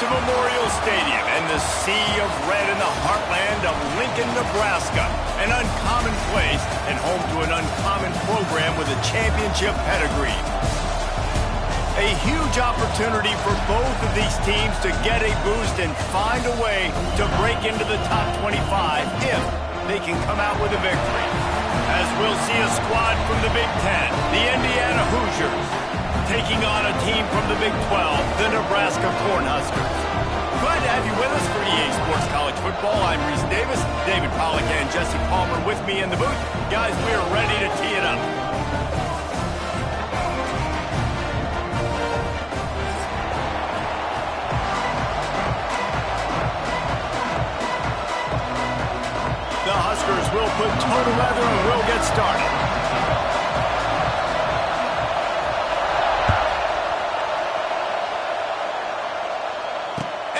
to Memorial Stadium and the sea of red in the heartland of Lincoln, Nebraska. An uncommon place and home to an uncommon program with a championship pedigree. A huge opportunity for both of these teams to get a boost and find a way to break into the top 25 if they can come out with a victory. As we'll see a squad from the Big Ten, the Indiana Hoosiers, taking on a team from the Big 12, the Nebraska Cornhuskers. Glad to have you with us for EA Sports College Football. I'm Reese Davis, David Pollack and Jesse Palmer with me in the booth. Guys, we are ready to tee it up. The Huskers will put total leather and will get started.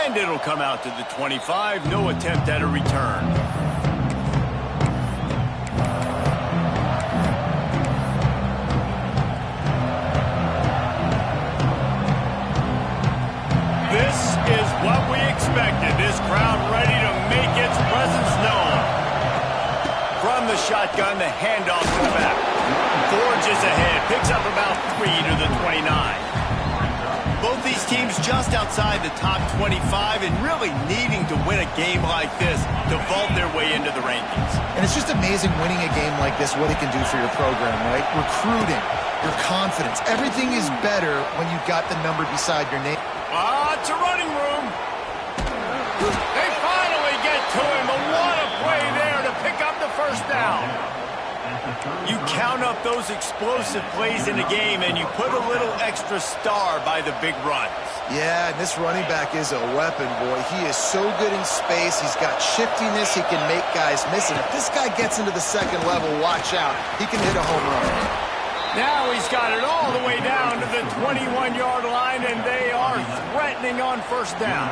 And it'll come out to the 25. No attempt at a return. This is what we expected. This crowd ready to make its presence known. From the shotgun, the handoff to the back. Forges ahead. Picks up about 3 to the 29. Both these teams just outside the top 25 and really needing to win a game like this to vault their way into the rankings. And it's just amazing winning a game like this, what it can do for your program, right? Recruiting, your confidence. Everything is better when you've got the number beside your name. It's a running room. They finally get to him. But what a play there to pick up the first down. You count up those explosive plays in a game, and you put a little extra star by the big runs. Yeah, and this running back is a weapon, boy. He is so good in space. He's got shiftiness. He can make guys miss it. If this guy gets into the second level, watch out. He can hit a home run. Now he's got it all the way down to the 21-yard line, and they are threatening on first down.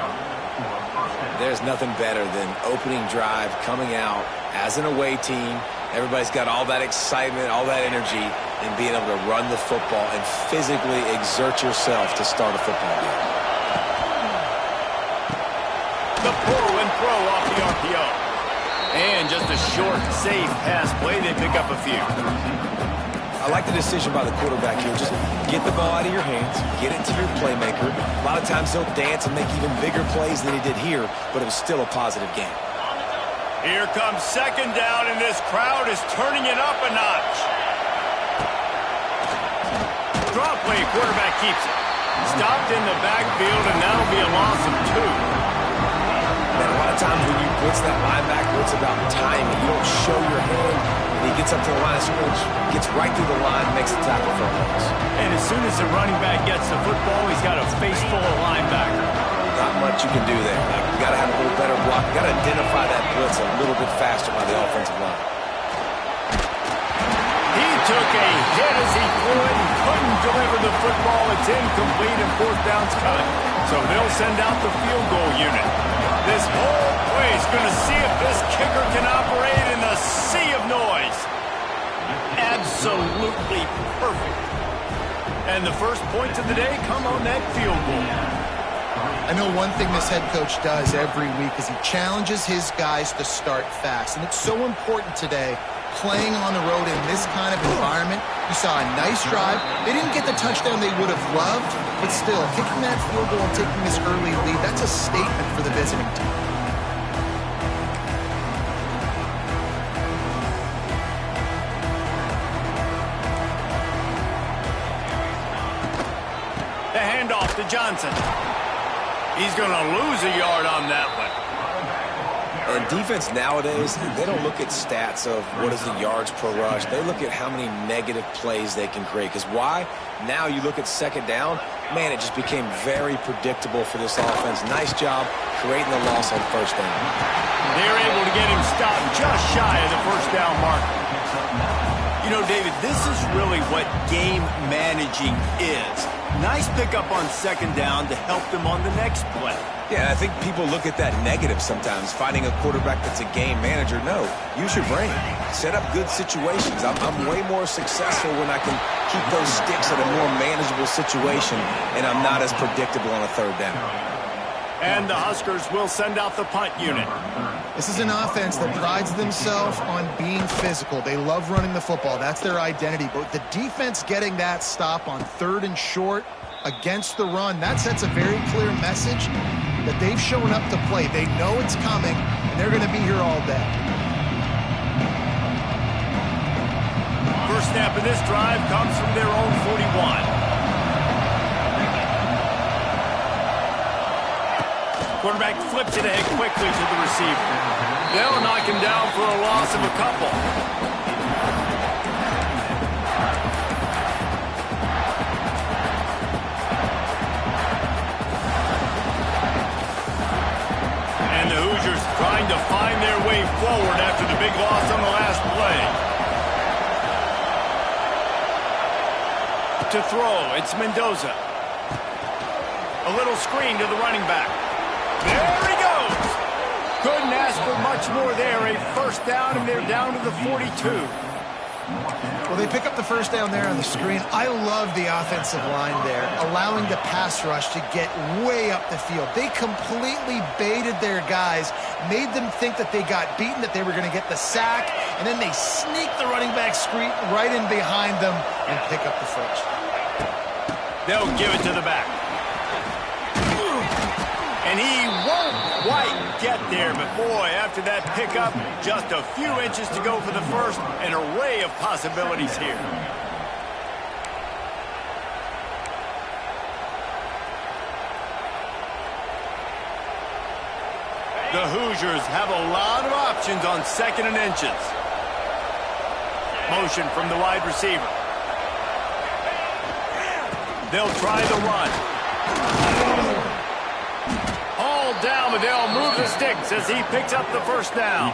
There's nothing better than opening drive, coming out as an away team. Everybody's got all that excitement, all that energy, and being able to run the football and physically exert yourself to start a football game. The pull and throw off the RPO. And just a short, safe pass play. They pick up a few. I like the decision by the quarterback here. Just get the ball out of your hands, get it to your playmaker. A lot of times he'll dance and make even bigger plays than he did here, but it was still a positive game. Here comes second down, and this crowd is turning it up a notch. Draw play, quarterback keeps it. Stopped in the backfield, and that'll be a loss of 2. Man, a lot of times when you blitz that linebacker, it's about timing. You don't show your hand, and he gets up to the line of scrimmage, gets right through the line, makes the tackle for a loss. And as soon as the running back gets the football, he's got a face full of linebacker. Not much you can do there. You got to have a little better block. You got to identify that blitz a little bit faster by the offensive line. He took a hit as he threw it and couldn't deliver the football. It's incomplete and fourth down's cut. So they'll send out the field goal unit. This whole play is going to see if this kicker can operate in the sea of noise. Absolutely perfect. And the first points of the day come on that field goal. I know one thing this head coach does every week is he challenges his guys to start fast. And it's so important today, playing on the road in this kind of environment. You saw a nice drive. They didn't get the touchdown they would have loved, but still, kicking that field goal and taking this early lead, that's a statement for the visiting team. The handoff to Johnson. He's going to lose a yard on that one. And defense nowadays, they don't look at stats of what is the yards per rush. They look at how many negative plays they can create. Because why? Now you look at second down, man, it just became very predictable for this offense. Nice job creating the loss on first down. They're able to get him stopped just shy of the first down mark. You know, David, this is really what game managing is. Nice pickup on second down to help them on the next play. Yeah, I think people look at that negative sometimes, finding a quarterback that's a game manager. No, use your brain. Set up good situations. I'm way more successful when I can keep those sticks at a more manageable situation, and I'm not as predictable on a third down. And the Huskers will send out the punt unit. This is an offense that prides themselves on being physical. They love running the football. That's their identity. But the defense getting that stop on 3rd and short against the run, that sets a very clear message that they've shown up to play. They know it's coming, and they're going to be here all day. First snap of this drive comes from their own 41. Quarterback flips it ahead quickly to the receiver. They'll knock him down for a loss of a couple. And the Hoosiers trying to find their way forward after the big loss on the last play. To throw, it's Mendoza. A little screen to the running back. There he goes. Couldn't ask for much more there. A first down, and they're down to the 42. Well, they pick up the first down there on the screen. I love the offensive line there, allowing the pass rush to get way up the field. They completely baited their guys, made them think that they got beaten, that they were going to get the sack, and then they sneak the running back screen right in behind them and pick up the first. They'll give it to the back. And he won't quite get there, but boy, after that pickup, just a few inches to go for the first. An array of possibilities here. The Hoosiers have a lot of options on 2nd and inches. Motion from the wide receiver. They'll try the run. Down, but they'll move the sticks as he picks up the first down.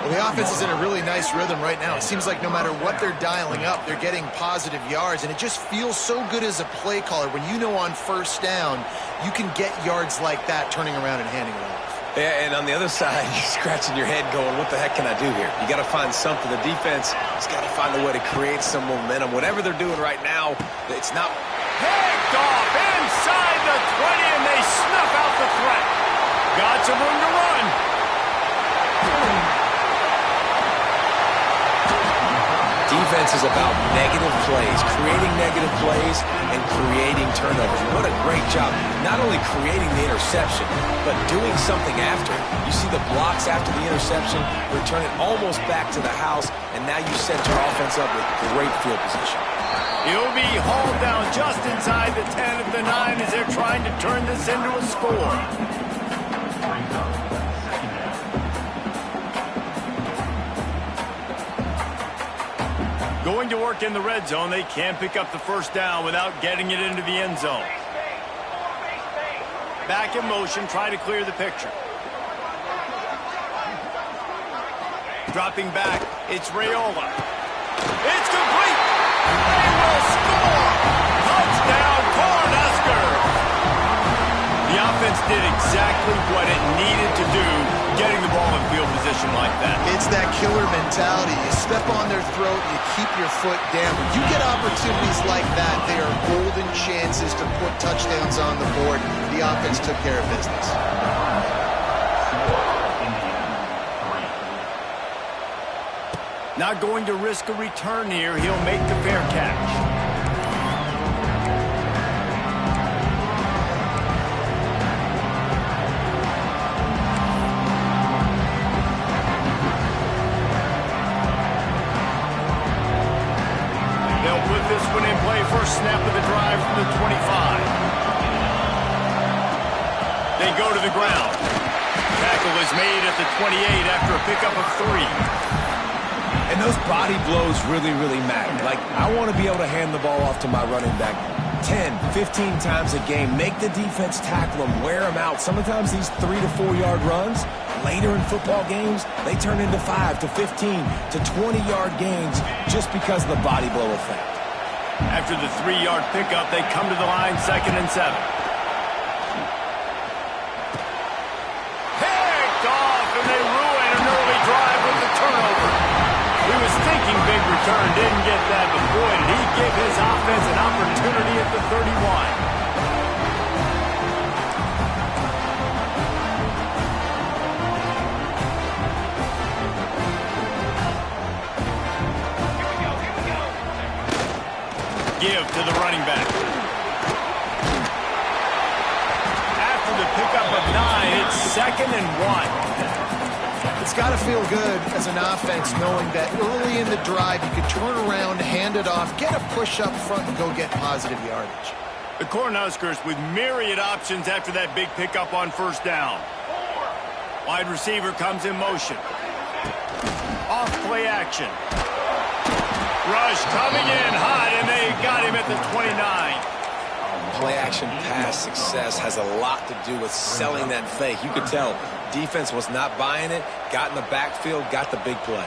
Well, the offense is in a really nice rhythm right now. It seems like no matter what they're dialing up, they're getting positive yards, and it just feels so good as a play caller when you know on first down you can get yards like that turning around and handing it off. Yeah, and on the other side, you're scratching your head going, what the heck can I do here? You got to find something. The defense has got to find a way to create some momentum. Whatever they're doing right now, it's not... Picked off inside the 20, and they snuff out the threat. Got some room to run. Defense is about negative plays, creating negative plays and creating turnovers. What a great job, not only creating the interception, but doing something after. You see the blocks after the interception, return it almost back to the house, and now you set your offense up with great field position. He'll be hauled down just inside the 10 at the 9 as they're trying to turn this into a score. Going to work in the red zone, they can't pick up the first down without getting it into the end zone. Back in motion, try to clear the picture. Dropping back, it's Raiola. It's complete! They will score! Touchdown, Cornhuskers! The offense did exactly what it needed to do, getting the ball in field position like that. It's that killer mentality. You step on their throat, you keep your foot down. When you get opportunities like that, they are golden chances to put touchdowns on the board. The offense took care of business. Not going to risk a return here. He'll make the fair catch. They'll put this one in play. First snap of the drive from the 25. They go to the ground. Tackle is made at the 28 after a pickup of 3. And those body blows really, really matter. Like, I want to be able to hand the ball off to my running back 10, 15 times a game. Make the defense tackle them, wear them out. Sometimes these 3 to 4 yard runs, later in football games, they turn into 5 to 15 to 20 yard gains just because of the body blow effect. After the 3-yard pickup, they come to the line, 2nd and 7. Picked off, and they ruin an early drive with the turnover. He was thinking big return, didn't get that, but boy, did he give his offense an opportunity at the 31. give to the running back. After the pickup of 9, it's 2nd and 1. It's got to feel good as an offense knowing that early in the drive you could turn around, hand it off, get a push up front, and go get positive yardage. The Cornhuskers with myriad options after that big pickup on 1st down. Wide receiver comes in motion. Off play action. Rush coming in hot, and they got him at the 29. Play action pass success has a lot to do with selling that fake. You could tell defense was not buying it, got in the backfield, got the big play.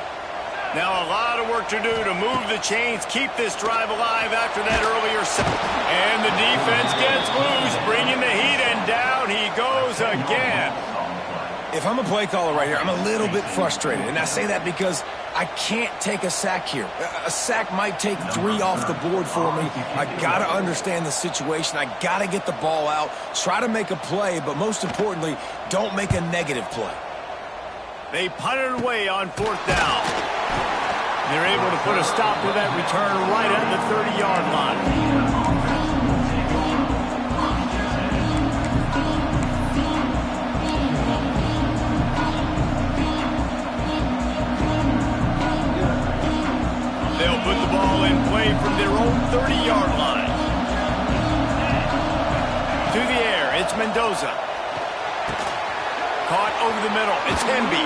Now a lot of work to do to move the chains, keep this drive alive after that earlier set. And the defense gets loose, bringing the heat, and down he goes again. If I'm a play caller right here, I'm a little bit frustrated. And I say that because I can't take a sack here. A sack might take 3 off the board for me. I got to understand the situation. I got to get the ball out, try to make a play, but most importantly, don't make a negative play. They punted away on 4th down. They're able to put a stop to that return right at the 30-yard line. They'll put the ball in play from their own 30-yard line. To the air, it's Mendoza. Caught over the middle, it's Hemby.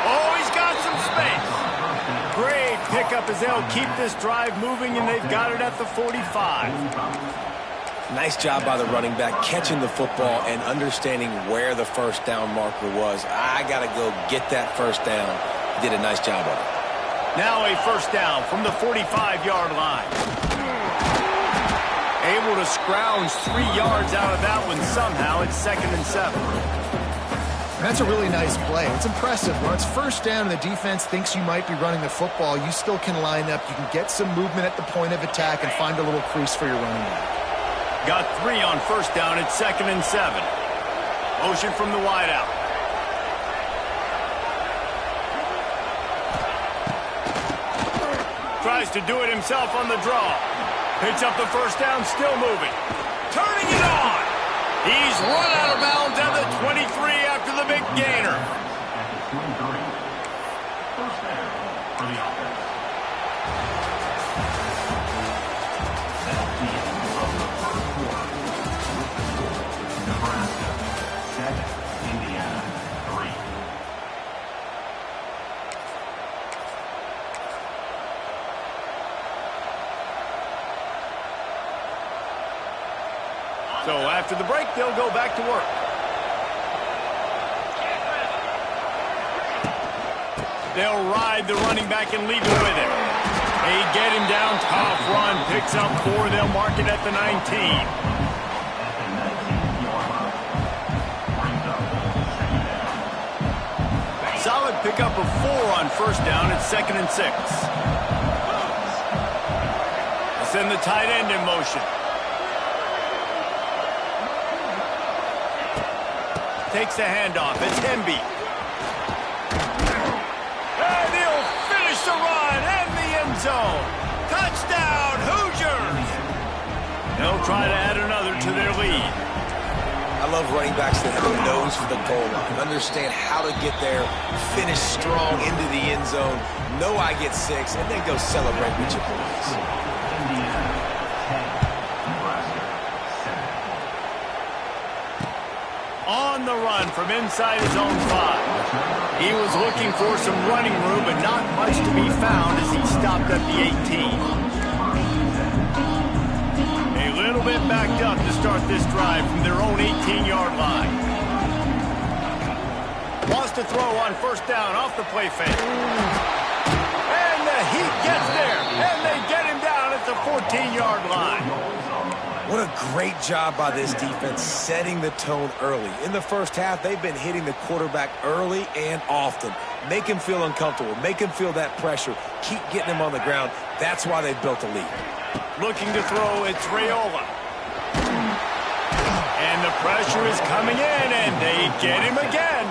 Oh, he's got some space. Great pickup as they'll keep this drive moving, and they've got it at the 45. Nice job by the running back, catching the football and understanding where the 1st down marker was. I got to go get that 1st down. He did a nice job of it. Now a 1st down from the 45-yard line. Able to scrounge 3 yards out of that one somehow. It's 2nd and 7. That's a really nice play. It's impressive. When it's 1st down and the defense thinks you might be running the football, you still can line up. You can get some movement at the point of attack and find a little crease for your running back. Got 3 on 1st down. It's 2nd and 7. Motion from the wideout. Tries to do it himself on the draw. Picks up the 1st down, still moving. Turning it on. He's run out of bounds at the 23 after the big gainer. So after the break, they'll go back to work. They'll ride the running back and leave it with him. They get him down, tough run, picks up 4. They'll mark it at the 19. Solid pickup of 4 on 1st down. It's 2nd and 6. They send the tight end in motion. Takes the handoff. It's Hemby. And he'll finish the run and the end zone. Touchdown, Hoosiers! They'll try to add another to their lead. I love running backs that have a nose for the goal line. Understand how to get there, finish strong into the end zone, know I get 6, and then go celebrate with your boys. On the run from inside his own 5. He was looking for some running room, but not much to be found as he stopped at the 18. A little bit backed up to start this drive from their own 18-yard line. Wants to throw on 1st down off the play fake. And the heat gets there, and they get him down at the 14-yard line. What a great job by this defense setting the tone early. In the 1st half, they've been hitting the quarterback early and often. Make him feel uncomfortable. Make him feel that pressure. Keep getting him on the ground. That's why they've built a lead. Looking to throw, it's Raiola. And the pressure is coming in, and they get him again.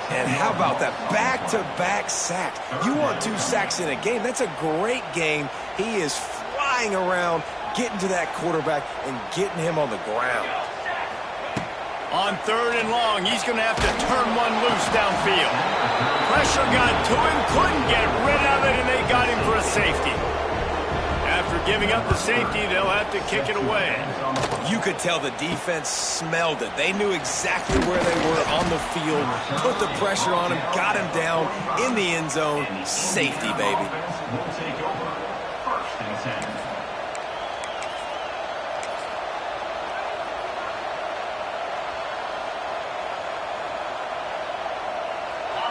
And how about that back-to-back sack? You want 2 sacks in a game. That's a great game. He is flying around, getting to that quarterback and getting him on the ground. On 3rd and long, he's going to have to turn one loose downfield. Pressure got to him, couldn't get rid of it, and they got him for a safety. After giving up the safety, they'll have to kick it away. You could tell the defense smelled it. They knew exactly where they were on the field, put the pressure on him, got him down in the end zone. Safety, baby.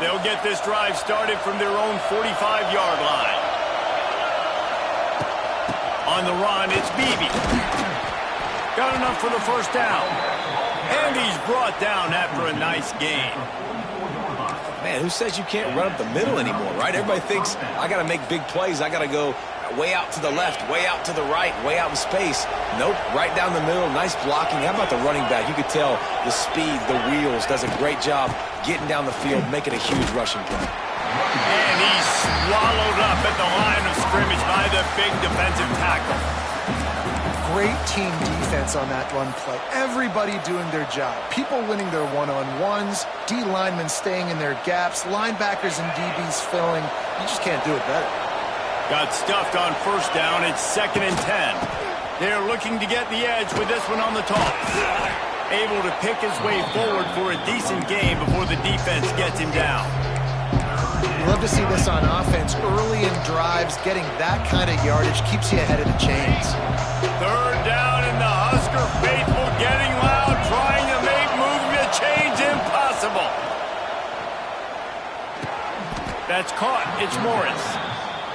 They'll get this drive started from their own 45-yard line. On the run, it's Beebe. Got enough for the first down. And he's brought down after a nice gain. Man, who says you can't run up the middle anymore, right? Everybody thinks, I got to make big plays. I got to go way out to the left, way out to the right, way out in space. Nope, right down the middle. Nice blocking. How about the running back? You could tell the speed, the wheels, does a great job getting down the field, making a huge rushing play. And he's swallowed up at the line of scrimmage by the big defensive tackle. Great team defense on that run play. Everybody doing their job. People winning their one-on-ones, D linemen staying in their gaps, linebackers and DBs filling. You just can't do it better. Got stuffed on first down. It's 2nd and 10. They're looking to get the edge with this one on the toss. Able to pick his way forward for a decent gain before the defense gets him down. You love to see this on offense. Early in drives, getting that kind of yardage keeps you ahead of the chains. 3rd down and the Husker faithful getting loud, trying to make moving the chains impossible. That's caught. It's Morris.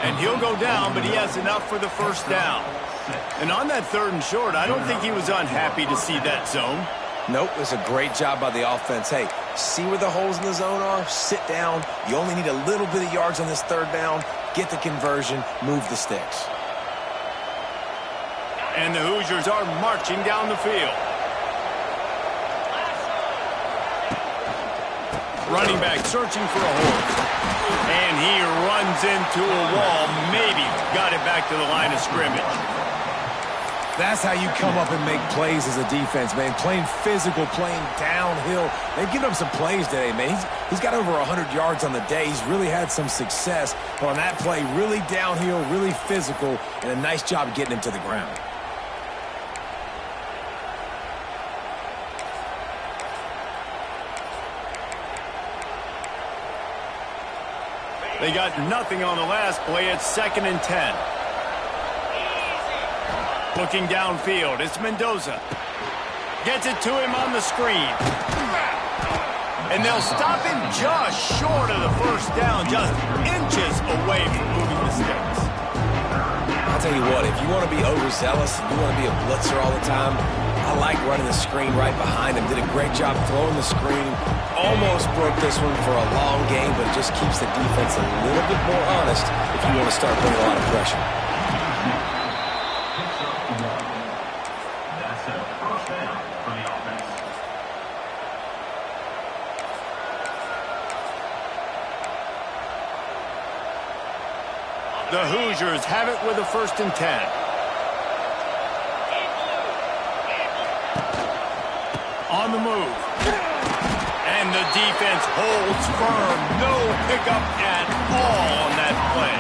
And he'll go down, but he has enough for the first down. And on that 3rd and short, I don't think he was unhappy to see that zone. Nope, it's a great job by the offense. Hey, see where the holes in the zone are? Sit down. You only need a little bit of yards on this 3rd down. Get the conversion. Move the sticks. And the Hoosiers are marching down the field. Running back searching for a hole. And he runs into a wall. Maybe got it back to the line of scrimmage. That's how you come up and make plays as a defense, man. Playing physical, playing downhill. They've given up some plays today, man. He's got over 100 yards on the day. He's really had some success. But on that play, really downhill, really physical, and a nice job getting him to the ground. They got nothing on the last play. It's 2nd and 10. Looking downfield, it's Mendoza. Gets it to him on the screen. And they'll stop him just short of the first down, just inches away from moving the sticks. I'll tell you what, if you want to be overzealous and you want to be a blitzer all the time, I like running the screen right behind him. Did a great job throwing the screen. Almost broke this one for a long game, but it just keeps the defense a little bit more honest if you want to start putting a lot of pressure. The Hoosiers have it with a 1st and 10. On the move. And the defense holds firm. No pickup at all on that play.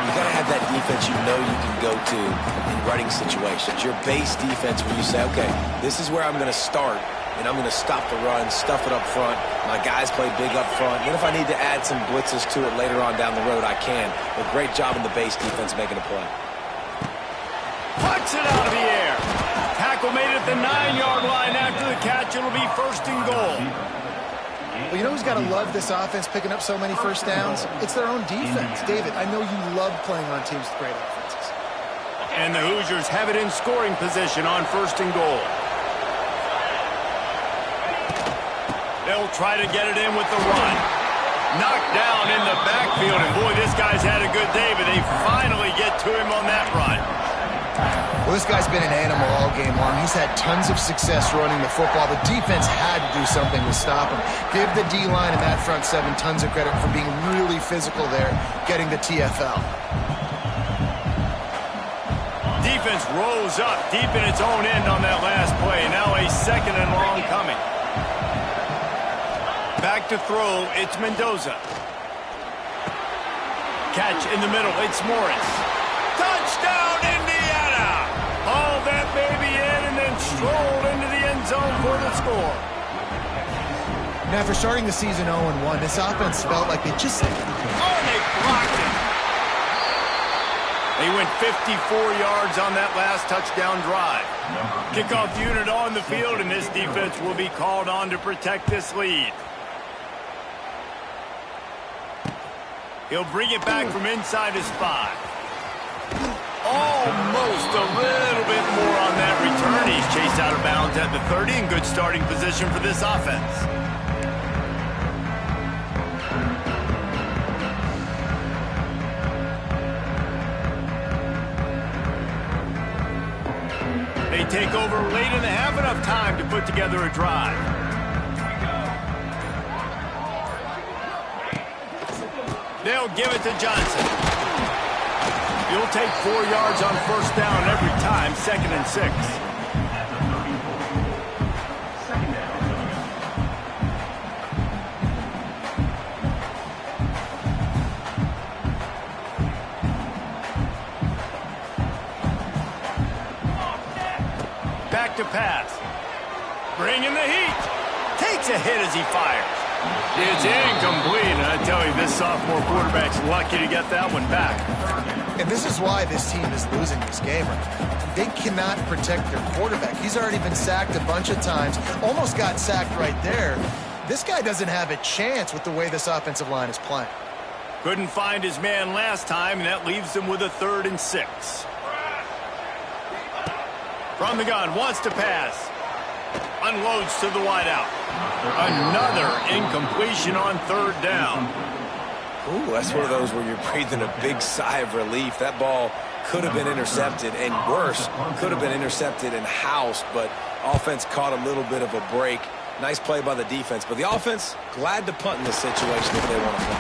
You got to have that defense you know you can go to in running situations. Your base defense where you say, okay, this is where I'm going to start, and I'm going to stop the run, stuff it up front. My guys play big up front. Then if I need to add some blitzes to it later on down the road, I can. But great job in the base defense making a play. Puts it out of the air. Tackle made it at the 9-yard line. After the catch, it'll be 1st and goal. Well, you know who's got to love this offense picking up so many first downs? It's their own defense. David, I know you love playing on teams with great offenses. And the Hoosiers have it in scoring position on 1st and goal. They'll try to get it in with the run. Knocked down in the backfield, and boy, this guy's had a good day, but they finally get to him on that run. Well, this guy's been an animal all game long. He's had tons of success running the football. The defense had to do something to stop him. Give the D-line and that front 7 tons of credit for being really physical there, getting the TFL. defense rose up deep in its own end on that last play. Now a second and long coming. Back to throw, it's Mendoza. Catch in the middle, it's Morris. Touchdown, Indiana! Hauled that baby in and then strolled into the end zone for the score. Now, after starting the season 0-1, this offense felt like they just... Oh, they blocked it. They went 54 yards on that last touchdown drive. Kickoff unit on the field, and this defense will be called on to protect this lead. He'll bring it back from inside his 5. Almost a little bit more on that return. He's chased out of bounds at the 30 in good starting position for this offense. They take over late and they have enough time to put together a drive. They'll give it to Johnson. You'll take 4 yards on first down every time, 2nd and 6. Back to pass. Bringing the heat. Takes a hit as he fires. It's incomplete, and I tell you, this sophomore quarterback's lucky to get that one back. And this is why this team is losing this game right now. They cannot protect their quarterback. He's already been sacked a bunch of times, almost got sacked right there. This guy doesn't have a chance with the way this offensive line is playing. Couldn't find his man last time, and that leaves him with a 3rd and 6. From the gun, wants to pass. Unloads to the wideout. Another incompletion on 3rd down. Ooh, that's one of those where you're breathing a big sigh of relief. That ball could have been intercepted, and worse, could have been intercepted and housed, but offense caught a little bit of a break. Nice play by the defense, but the offense glad to punt in this situation if they want to play.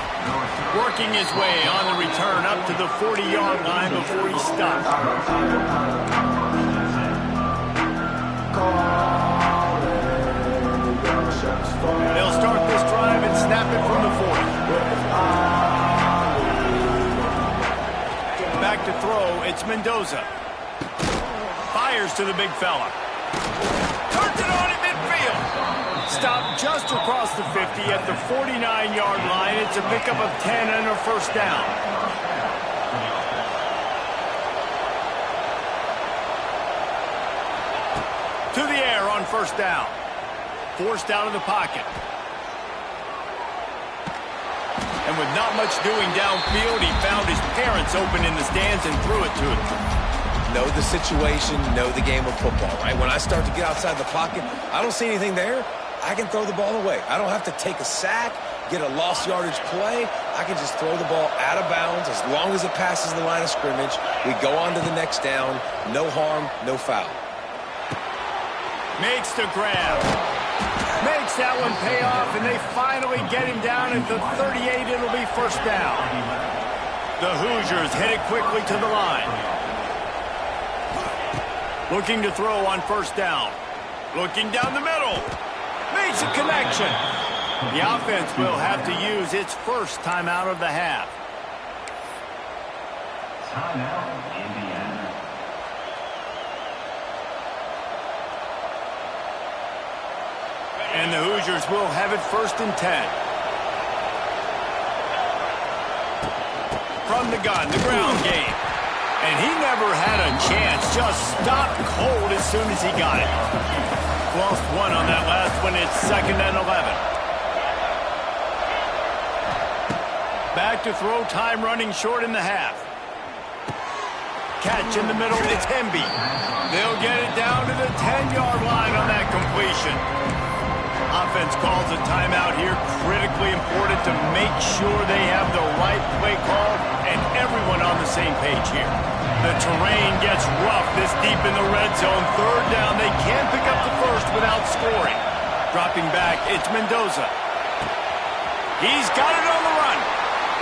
Working his way on the return up to the 40-yard line before he stopped. They'll start this drive and snap it from the 40. Back to throw, it's Mendoza. Fires to the big fella. Turns it on in midfield. Stopped just across the 50 at the 49-yard line. It's a pickup of 10 and a first down. To the air on first down. Forced out of the pocket. And with not much doing downfield, he found his parents open in the stands and threw it to him. Know the situation, know the game of football, right? When I start to get outside the pocket, I don't see anything there, I can throw the ball away. I don't have to take a sack, get a lost yardage play. I can just throw the ball out of bounds as long as it passes the line of scrimmage. We go on to the next down. No harm, no foul. Makes the grab. Makes that one pay off, and they finally get him down at the 38. It'll be first down. The Hoosiers headed quickly to the line. Looking to throw on first down. Looking down the middle. Makes a connection. The offense will have to use its first timeout of the half. Timeout, Indiana. And the Hoosiers will have it 1st and 10. From the gun, the ground game. And he never had a chance, just stopped cold as soon as he got it. Lost one on that last one, it's 2nd and 11. Back to throw, time running short in the half. Catch in the middle, it's Hemby. They'll get it down to the 10-yard line on that completion. Offense calls a timeout here. Critically important to make sure they have the right play call and everyone on the same page here. The terrain gets rough this deep in the red zone. 3rd down, they can't pick up the first without scoring. Dropping back, it's Mendoza. He's got it on the run.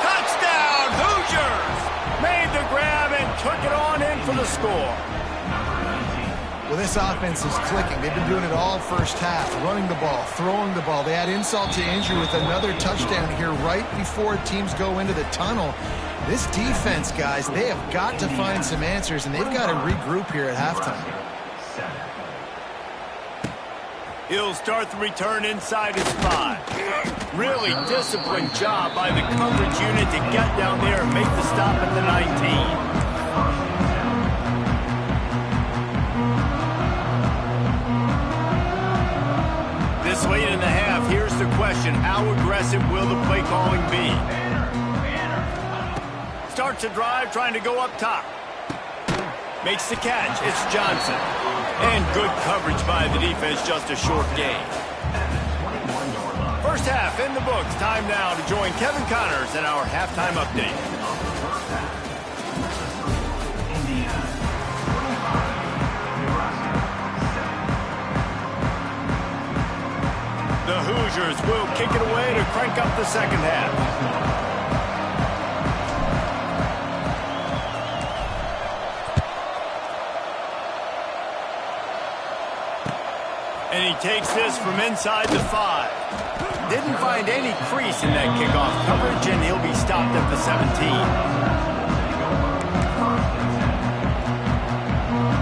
Touchdown, Hoosiers! Made the grab and took it on in for the score. Well, this offense is clicking. They've been doing it all first half, running the ball, throwing the ball. They add insult to injury with another touchdown here right before teams go into the tunnel. This defense, guys, they have got to find some answers, and they've got to regroup here at halftime. He'll start the return inside his 5. Really disciplined job by the coverage unit to get down there and make the stop at the 19. This late in the half, here's the question. How aggressive will the play calling be? Starts a drive, trying to go up top. Makes the catch. It's Johnson. And good coverage by the defense, just a short gain. First half in the books. Time now to join Kevin Connors in our halftime update. The Hoosiers will kick it away to crank up the second half. And he takes this from inside the 5. Didn't find any crease in that kickoff coverage, and he'll be stopped at the 17.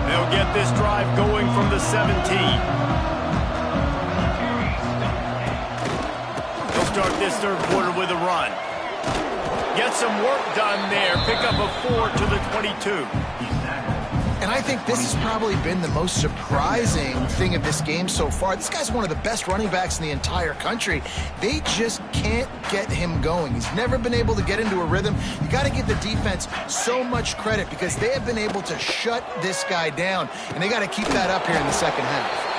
They'll get this drive going from the 17. Start this third quarter with a run. Get some work done there. Pick up a 4 to the 22. And I think this has probably been the most surprising thing of this game so far. This guy's one of the best running backs in the entire country. They just can't get him going. He's never been able to get into a rhythm. You got to give the defense so much credit because they have been able to shut this guy down, and they got to keep that up here in the second half.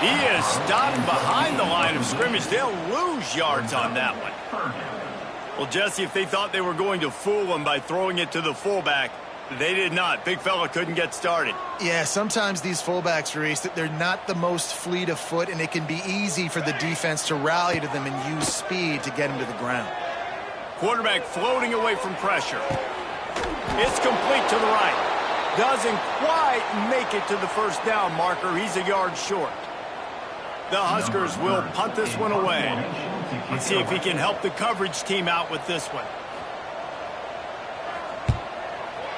He is stopped behind the line of scrimmage. They'll lose yards on that one. Well, Jesse, if they thought they were going to fool him by throwing it to the fullback, they did not. Big fella couldn't get started. Yeah, sometimes these fullbacks, Reese, they're not the most fleet of foot, and it can be easy for the defense to rally to them and use speed to get him to the ground. Quarterback floating away from pressure. It's complete to the right. Doesn't quite make it to the first down marker. He's a yard short. The Huskers will punt this one away. Let's see if he can help the coverage team out with this one.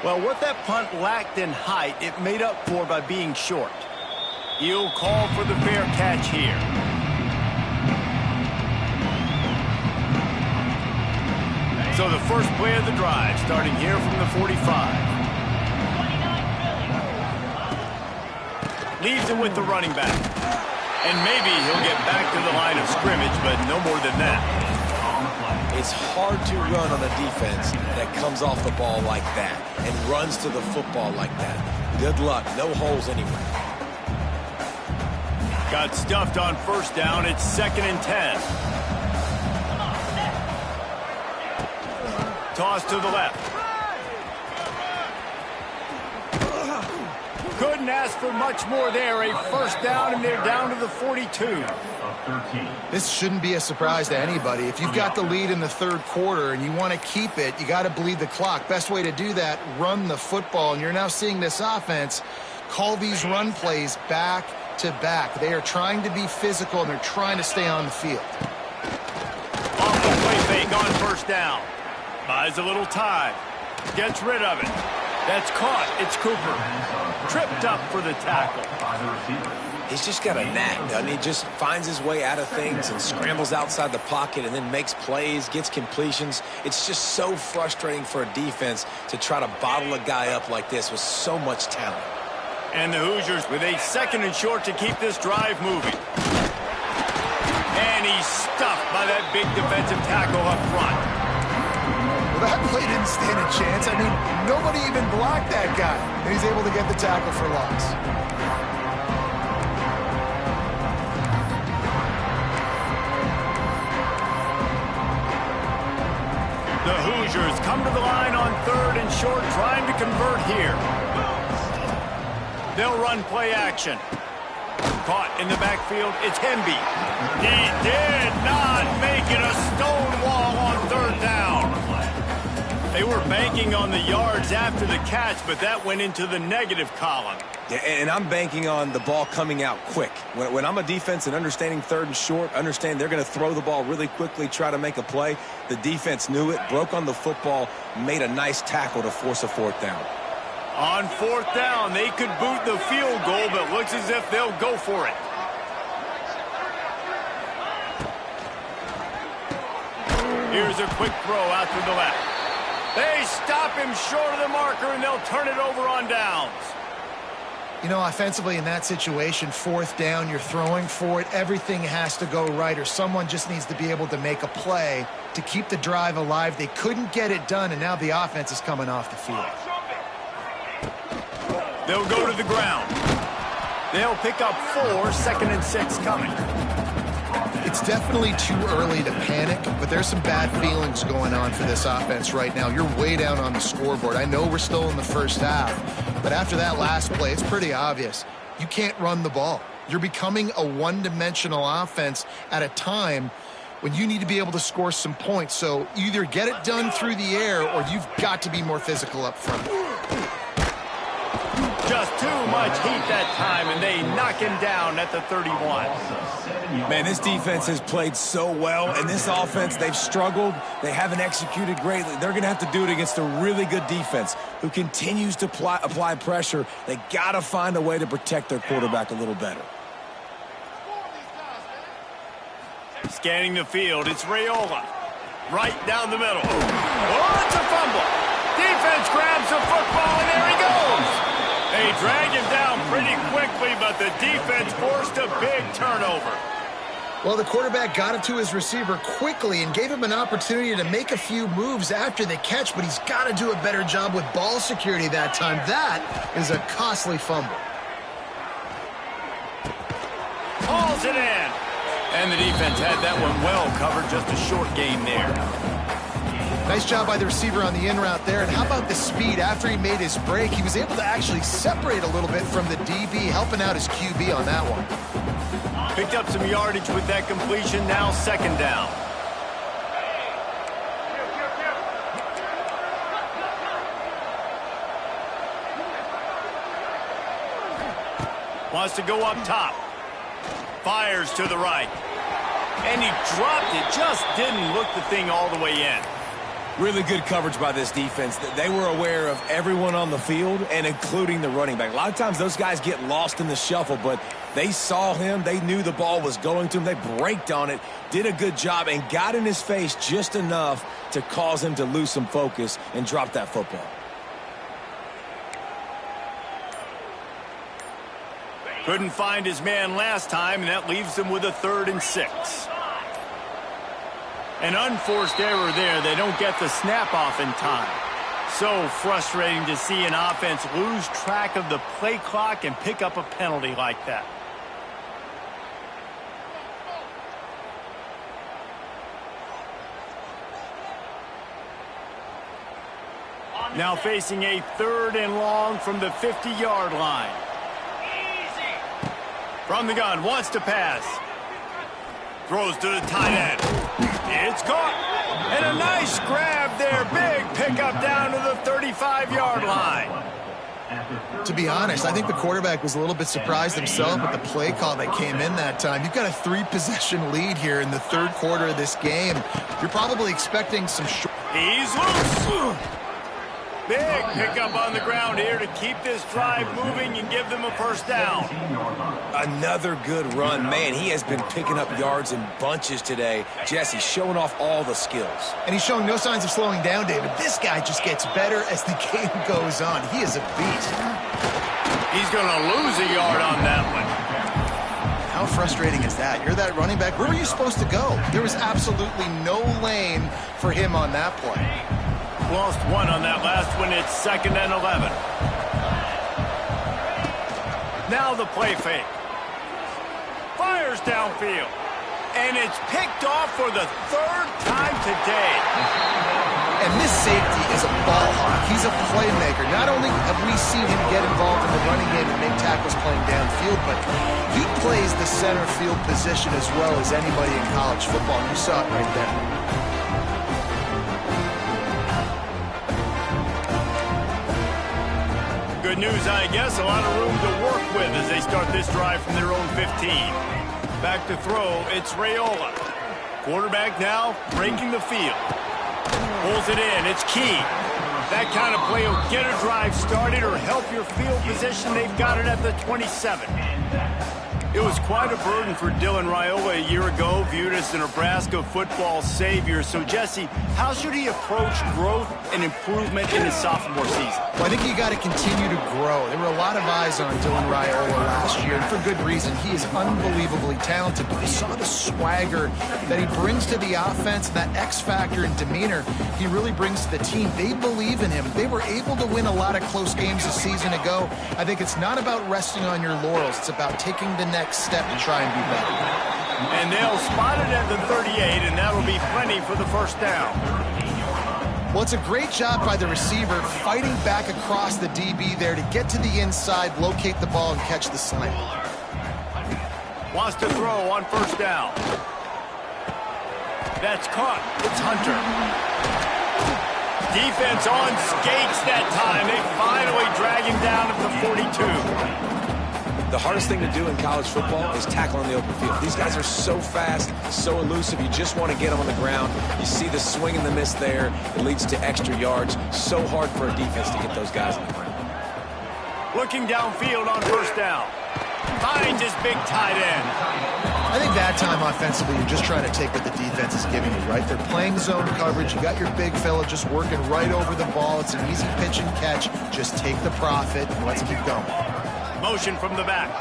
Well, what that punt lacked in height, it made up for by being short. He'll call for the fair catch here. So the first play of the drive, starting here from the 45. Leaves it with the running back. And maybe he'll get back to the line of scrimmage, but no more than that. It's hard to run on a defense that comes off the ball like that and runs to the football like that. Good luck. No holes anywhere. Got stuffed on first down. It's 2nd and 10. Toss to the left. Couldn't ask for much more there. A first down, and they're down to the 42. This shouldn't be a surprise to anybody. If you've got the lead in the third quarter and you want to keep it, you got to bleed the clock. Best way to do that, run the football. And you're now seeing this offense call these run plays back to back. They are trying to be physical, and they're trying to stay on the field. Off the play fake on first down. Buys a little time. Gets rid of it. That's caught. It's Cooper. Tripped up for the tackle. He's just got a knack, doesn't he? Just finds his way out of things and scrambles outside the pocket and then makes plays, gets completions. It's just so frustrating for a defense to try to bottle a guy up like this with so much talent. And the Hoosiers with a 2nd and short to keep this drive moving. And he's stuffed by that big defensive tackle up front. Well, that play didn't stand a chance. I mean, nobody even blocked that guy. And he's able to get the tackle for loss. The Hoosiers come to the line on 3rd and short, trying to convert here. They'll run play action. Caught in the backfield, it's Hemby. He did not make it. A stone wall on 3rd down. They were banking on the yards after the catch, but that went into the negative column. Yeah, and I'm banking on the ball coming out quick. When I'm a defense and understanding third and short, understand they're going to throw the ball really quickly, try to make a play. The defense knew it, broke on the football, made a nice tackle to force a fourth down. On fourth down, they could boot the field goal, but looks as if they'll go for it. Here's a quick throw out to the left. They stop him short of the marker, and they'll turn it over on downs. You know, offensively in that situation, fourth down, you're throwing for it. Everything has to go right, or someone just needs to be able to make a play to keep the drive alive. They couldn't get it done, and now the offense is coming off the field. They'll go to the ground. They'll pick up 4, 2nd and 6 coming. It's definitely too early to panic, but there's some bad feelings going on for this offense right now. You're way down on the scoreboard. I know we're still in the first half, but after that last play, it's pretty obvious. You can't run the ball. You're becoming a one-dimensional offense at a time when you need to be able to score some points. So either get it done through the air or you've got to be more physical up front. Just too much heat that time, and they knock him down at the 31. Man, this defense has played so well, and this offense, they've struggled. They haven't executed greatly. They're going to have to do it against a really good defense who continues to apply pressure. They got to find a way to protect their quarterback a little better. Scanning the field, it's Raiola. Right down the middle. Oh, it's a fumble. Defense grabs the football, and there he goes. They drag him down pretty quickly, but the defense forced a big turnover. Well, the quarterback got it to his receiver quickly and gave him an opportunity to make a few moves after the catch, but he's got to do a better job with ball security that time. That is a costly fumble. Hauls it in. And the defense had that one well covered, just a short game there. Nice job by the receiver on the in route there. And how about the speed? After he made his break, he was able to actually separate a little bit from the DB, helping out his QB on that one. Picked up some yardage with that completion, now 2nd down. Wants to go up top. Fires to the right. And he dropped it, just didn't look the thing all the way in. Really good coverage by this defense. They were aware of everyone on the field, and including the running back. A lot of times those guys get lost in the shuffle, but they saw him. They knew the ball was going to him. They braked on it, did a good job, and got in his face just enough to cause him to lose some focus and drop that football. Couldn't find his man last time, and that leaves them with a 3rd and 6. An unforced error there. They don't get the snap off in time. So frustrating to see an offense lose track of the play clock and pick up a penalty like that. Now facing a 3rd and long from the 50-yard line. From the gun, wants to pass. Throws to the tight end. It's caught. And a nice grab there. Big pickup down to the 35-yard line. To be honest, I think the quarterback was a little bit surprised himself with the play call that came in that time. You've got a 3-possession lead here in the 3rd quarter of this game. You're probably expecting some short. He's loose. Big pickup on the ground here to keep this drive moving and give them a 1st down. Another good run. Man, he has been picking up yards in bunches today. Jesse showing off all the skills. And he's showing no signs of slowing down, David. This guy just gets better as the game goes on. He is a beast. He's going to lose a yard on that one. How frustrating is that? You're that running back. Where were you supposed to go? There was absolutely no lane for him on that play. Lost one on that last one. It's 2nd and 11. Now the play fake. Fires downfield. And it's picked off for the 3rd time today. And this safety is a ball hawk. He's a playmaker. Not only have we seen him get involved in the running game and make tackles playing downfield, but he plays the center field position as well as anybody in college football. And you saw it right there. Good news, I guess. A lot of room to work with as they start this drive from their own 15. Back to throw, it's Raiola. Quarterback now breaking the field. Pulls it in, it's key. That kind of play will get a drive started or help your field position. They've got it at the 27. It was quite a burden for Dylan Raiola a year ago, viewed as the Nebraska football savior. So, Jesse, how should he approach growth and improvement in his sophomore season? Well, I think you got to continue to grow. There were a lot of eyes on Dylan Raiola last year, and for good reason. He is unbelievably talented, but we saw the swagger that he brings to the offense, that X factor and demeanor he really brings to the team. They believe in him. They were able to win a lot of close games a season ago. I think it's not about resting on your laurels. It's about taking the next step to try and be better. And they'll spot it at the 38, and that'll be plenty for the first down. Well, it's a great job by the receiver fighting back across the DB there to get to the inside, locate the ball, and catch the slant. Wants to throw on first down. That's caught. It's Hunter. Defense on skates that time. They finally drag him down at the 42. The hardest thing to do in college football is tackle on the open field. These guys are so fast, so elusive. You just want to get them on the ground. You see the swing and the miss there. It leads to extra yards. So hard for a defense to get those guys on the ground. Looking downfield on first down. Finds his big tight end. I think that time offensively, you're just trying to take what the defense is giving you, right? They're playing zone coverage. You got your big fella just working right over the ball. It's an easy pitch and catch. Just take the profit and let's keep going. Motion from the back.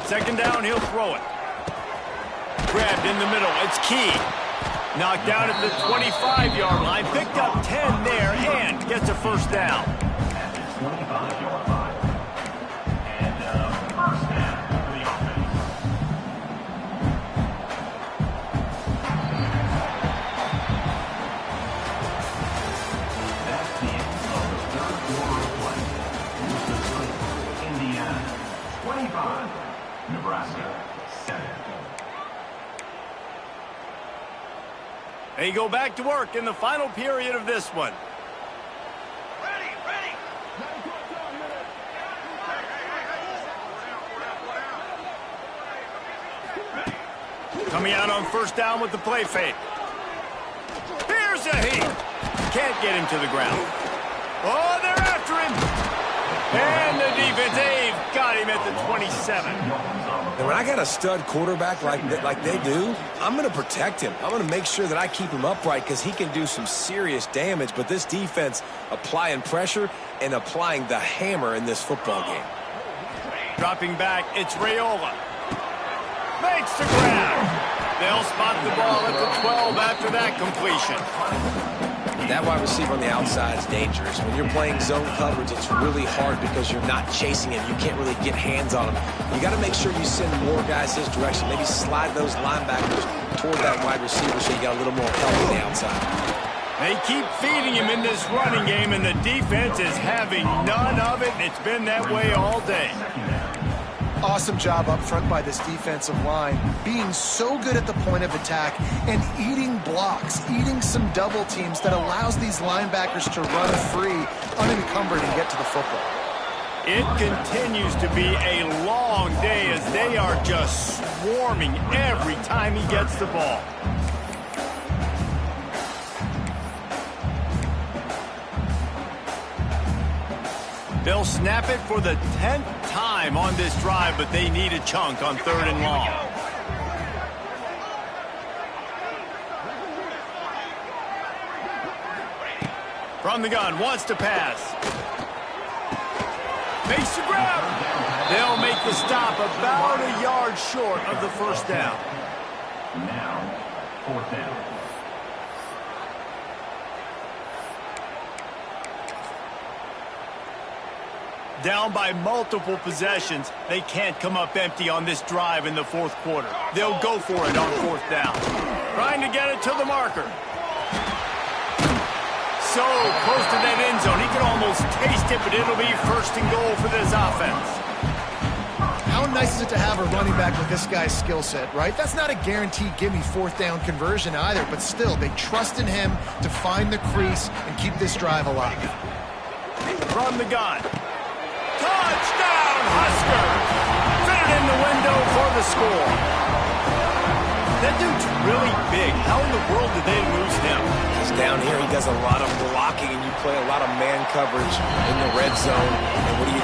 Second down, he'll throw it. Grabbed in the middle, it's Key. Knocked down at the 25-yard line. Picked up 10 there and gets a first down. 25-yard line. And first down for the offense. That's the end of the third quarter of play. Indiana 25, Nebraska 7. They go back to work in the final period of this one. Ready. Coming out on first down with the play fake. Here's a heat. Can't get him to the ground. Oh, they're after him. And the defense, they've got him at the 27. And when I got a stud quarterback like they do, I'm going to protect him. I'm going to make sure that I keep him upright because he can do some serious damage. But this defense applying pressure and applying the hammer in this football game. Dropping back, it's Raiola. Makes the grab. They'll spot the ball at the 12 after that completion. That wide receiver on the outside is dangerous. When you're playing zone coverage, it's really hard because you're not chasing him. You can't really get hands on him. You got to make sure you send more guys his direction. Maybe slide those linebackers toward that wide receiver so you got a little more help on the outside. They keep feeding him in this running game, and the defense is having none of it. It's been that way all day. Awesome job up front by this defensive line, being so good at the point of attack and eating blocks, eating some double teams that allows these linebackers to run free, unencumbered, and get to the football. It continues to be a long day as they are just swarming every time he gets the ball. They'll snap it for the 10th time on this drive, but they need a chunk on third and long. From the gun, wants to pass. Makes the grab. They'll make the stop about a yard short of the first down. Now, fourth down. Down by multiple possessions, they can't come up empty on this drive in the fourth quarter. They'll go for it on fourth down. Trying to get it to the marker. So close to that end zone. He could almost taste it, but it'll be first and goal for this offense. How nice is it to have a running back with this guy's skill set, right? That's not a guaranteed give-me fourth down conversion either, but still, they trust in him to find the crease and keep this drive alive. From the gun. Touchdown, Huskers! Fitted in the window for the score. That dude's really big. How in the world did they lose him? He's down here. He does a lot of blocking, and you play a lot of man coverage in the red zone. And what do?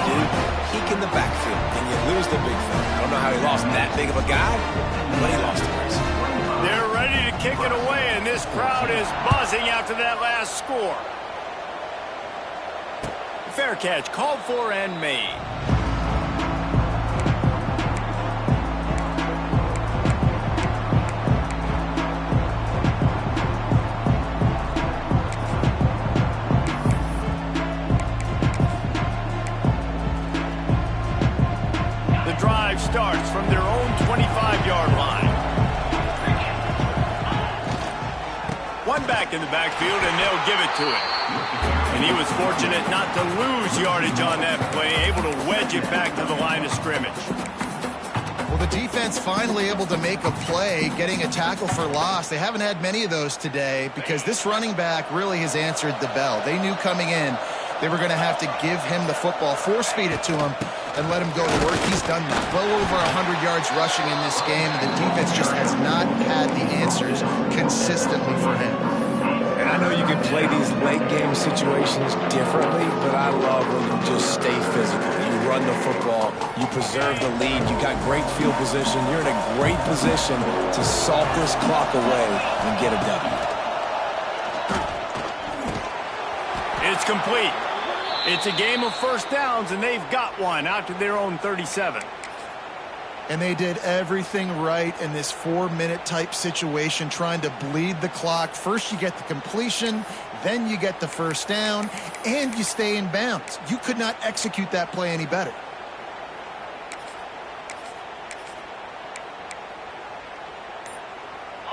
Peek in the backfield, and you lose the big fella. I don't know how he lost that big of a guy, but he lost a race. They're ready to kick it away, and this crowd is buzzing after that last score. Fair catch, called for and made. The drive starts from their own 25-yard line. One back in the backfield, and they'll give it to him. And he was fortunate not to lose yardage on that play, able to wedge it back to the line of scrimmage. Well, the defense finally able to make a play, getting a tackle for loss. They haven't had many of those today because this running back really has answered the bell. They knew coming in they were going to have to give him the football, force-feed it to him, and let him go to work. He's done that. Well over 100 yards rushing in this game, and the defense just has not had the answers consistently for him. And I know you can play these late game situations differently, but I love when you just stay physical. You run the football, you preserve the lead, you got great field position, you're in a great position to salt this clock away and get a W. It's complete. It's a game of first downs, and they've got one out to their own 37. And they did everything right in this 4-minute type situation, trying to bleed the clock. First you get the completion, then you get the first down, and you stay in bounds. You could not execute that play any better.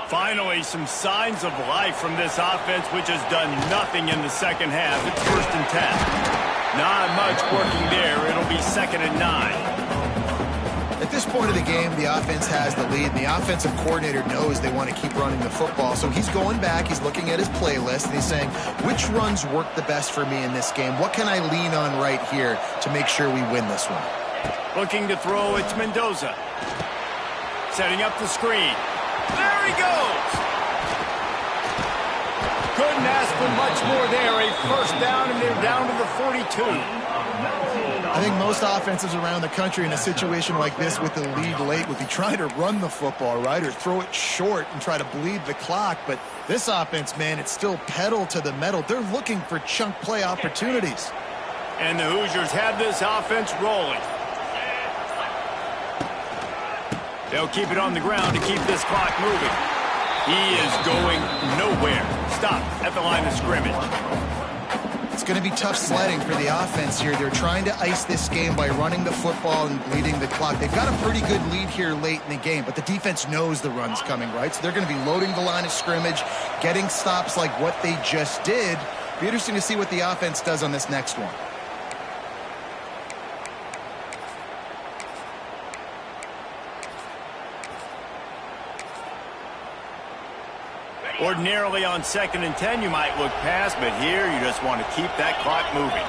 Finally, some signs of life from this offense, which has done nothing in the second half. It's 1st and 10. Not much working there. It'll be 2nd and 9. At this point of the game, the offense has the lead, and the offensive coordinator knows they want to keep running the football. So he's going back, he's looking at his playlist, and he's saying, which runs work the best for me in this game? What can I lean on right here to make sure we win this one? Looking to throw, it's Mendoza. Setting up the screen. There he goes! Couldn't ask for much more there. A first down, and they're down to the 42. I think most offenses around the country in a situation like this with the lead late would be trying to run the football, right, or throw it short and try to bleed the clock. But this offense, man, it's still pedal to the metal. They're looking for chunk play opportunities. And the Hoosiers have this offense rolling. They'll keep it on the ground to keep this clock moving. He is going nowhere. Stop at the line of scrimmage. It's going to be tough sledding for the offense here. They're trying to ice this game by running the football and bleeding the clock. They've got a pretty good lead here late in the game, but the defense knows the run's coming, right? So they're going to be loading the line of scrimmage, getting stops like what they just did. Be interesting to see what the offense does on this next one. Ordinarily on 2nd and 10, you might look past, but here you just want to keep that clock moving.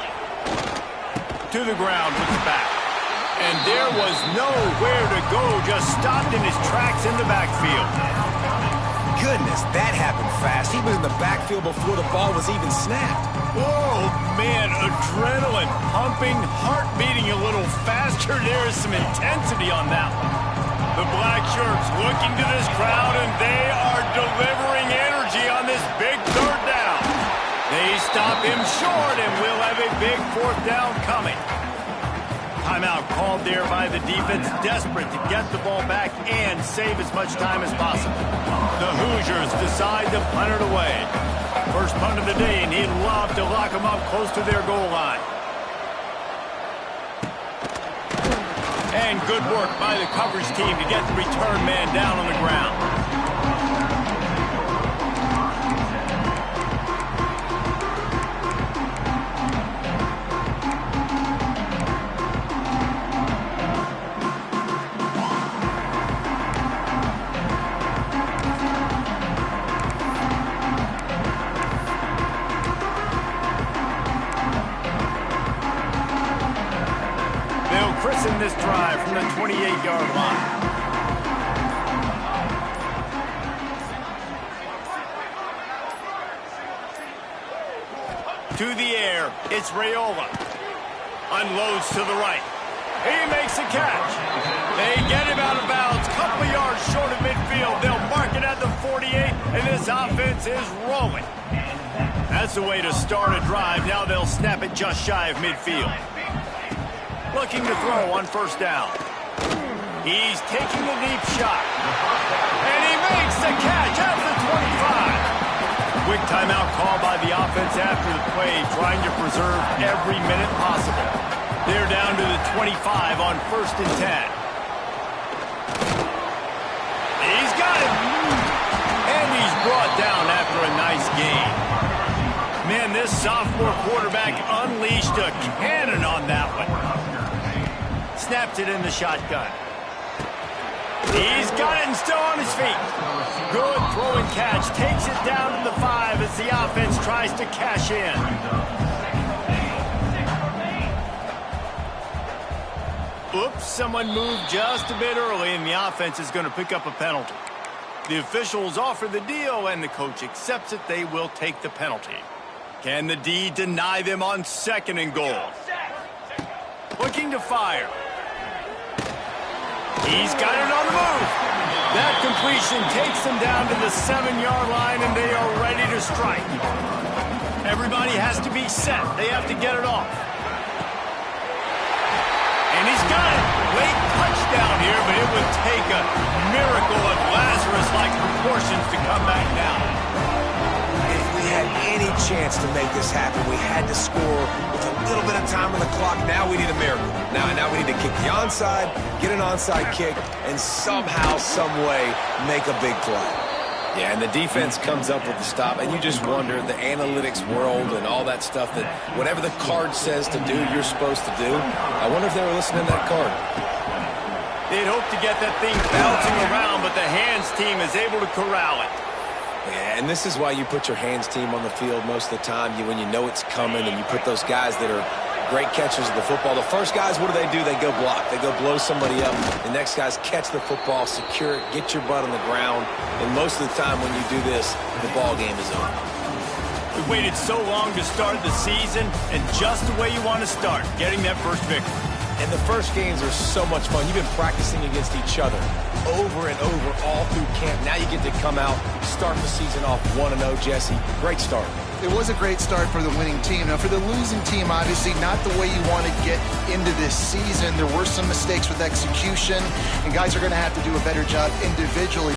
To the ground with the back. And there was nowhere to go, just stopped in his tracks in the backfield. Goodness, that happened fast. He was in the backfield before the ball was even snapped. Oh, man, adrenaline pumping, heart beating a little faster. There is some intensity on that one. The black shirts looking to this crowd, and they are delivering energy on this big 3rd down. They stop him short, and we'll have a big 4th down coming. Timeout called there by the defense, desperate to get the ball back and save as much time as possible. The Hoosiers decide to punt it away. First punt of the day, and he'd love to lock them up close to their goal line. And good work by the coverage team to get the return man down on the ground. christen this drive from the 28-yard line. To the air, it's Raiola. Unloads to the right. He makes a catch. They get him out of bounds. Couple of yards short of midfield. They'll mark it at the 48, and this offense is rolling. That's the way to start a drive. Now they'll snap it just shy of midfield. Looking to throw on first down. He's taking a deep shot. And he makes the catch at the 25. Quick timeout call by the offense after the play, trying to preserve every minute possible. They're down to the 25 on 1st and 10. He's got it. And he's brought down after a nice gain. Man, this sophomore quarterback unleashed a cannon on that one. Snapped it in the shotgun. He's got it and still on his feet. Good throw and catch. Takes it down to the 5 as the offense tries to cash in. Oops, someone moved just a bit early, and the offense is going to pick up a penalty. The officials offer the deal, and the coach accepts it. They will take the penalty. Can the D deny them on 2nd and goal? Looking to fire. He's got it on the move. That completion takes them down to the 7-yard line, and they are ready to strike. Everybody has to be set. They have to get it off. And he's got it. Late touchdown here, but it would take a miracle of Lazarus-like proportions to come back down. If we had any chance to make this happen, we had to score with a little bit of time on the clock. Now we need a miracle. Now we need to kick the onside, get an onside kick, and somehow, some way, make a big play. Yeah, and the defense comes up with the stop, and you just wonder, the analytics world and all that stuff, that whatever the card says to do, you're supposed to do. I wonder if they were listening to that card. They'd hope to get that thing bouncing around, but the hands team is able to corral it. Yeah, and this is why you put your hands team on the field most of the time. When you know it's coming, and you put those guys that are great catchers of the football. The first guys, what do? They go block. They go blow somebody up. The next guys catch the football, secure it, get your butt on the ground. And most of the time when you do this, the ball game is over. We waited so long to start the season, and just the way you want to start, getting that first victory. And the first games are so much fun. You've been practicing against each other over and over all through camp. Now you get to come out, start the season off 1-0, Jesse. Great start. It was a great start for the winning team. Now, for the losing team, obviously not the way you want to get into this season. There were some mistakes with execution, and guys are going to have to do a better job individually.